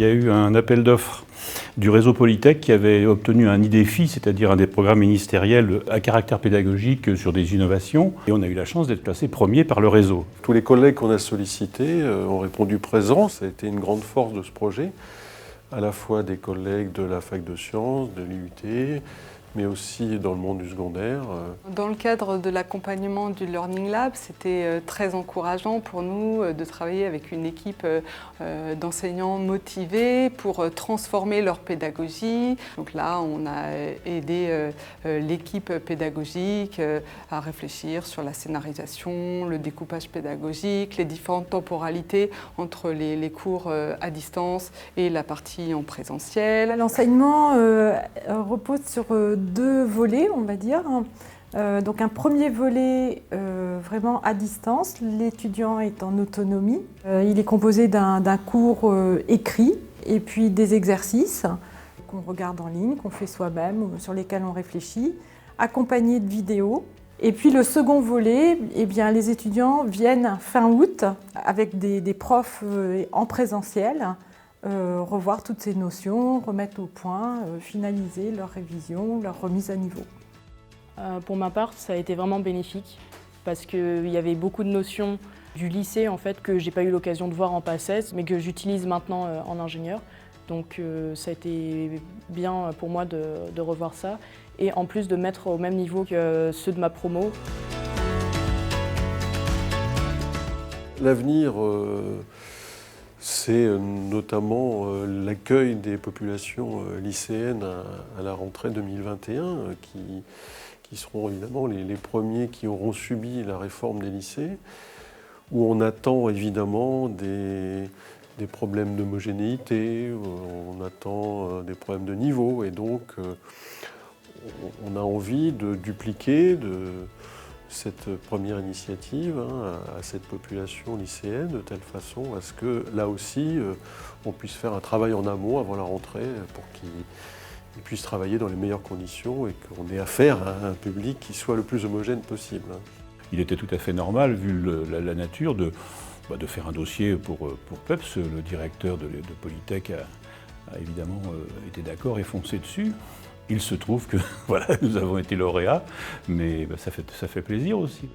y a eu un appel d'offres du réseau Polytech qui avait obtenu un IDEFI, c'est-à-dire un des programmes ministériels à caractère pédagogique sur des innovations. Et on a eu la chance d'être classé premier par le réseau. Tous les collègues qu'on a sollicités ont répondu présent. Ça a été une grande force de ce projet, à la fois des collègues de la fac de sciences, de l'IUT, mais aussi dans le monde du secondaire. Dans le cadre de l'accompagnement du Learning Lab, c'était très encourageant pour nous de travailler avec une équipe d'enseignants motivés pour transformer leur pédagogie. Donc là, on a aidé l'équipe pédagogique à réfléchir sur la scénarisation, le découpage pédagogique, les différentes temporalités entre les cours à distance et la partie en présentiel. L'enseignement repose sur deux volets, on va dire. Donc un premier volet vraiment à distance, l'étudiant est en autonomie. Il est composé d'un cours écrit et puis des exercices qu'on regarde en ligne, qu'on fait soi-même, sur lesquels on réfléchit, accompagnés de vidéos. Et puis le second volet, eh bien, les étudiants viennent fin août avec des profs en présentiel, revoir toutes ces notions, remettre au point, finaliser leur révision, leur remise à niveau. Pour ma part, ça a été vraiment bénéfique parce qu'il y avait beaucoup de notions du lycée en fait, que je n'ai pas eu l'occasion de voir en PACES, mais que j'utilise maintenant en ingénieur. Donc ça a été bien pour moi de revoir ça et en plus de mettre au même niveau que ceux de ma promo. L'avenir, c'est notamment l'accueil des populations lycéennes à la rentrée 2021, qui seront évidemment les premiers qui auront subi la réforme des lycées, où on attend évidemment des problèmes d'homogénéité, on attend des problèmes de niveau, et donc on a envie de dupliquer cette première initiative à cette population lycéenne, de telle façon à ce que là aussi on puisse faire un travail en amont avant la rentrée pour qu'ils puissent travailler dans les meilleures conditions et qu'on ait affaire à un public qui soit le plus homogène possible. Il était tout à fait normal, vu la nature, de faire un dossier pour PEPS. Le directeur de Polytech a évidemment été d'accord et foncé dessus. Il se trouve que voilà, nous avons été lauréats, mais ça fait plaisir aussi.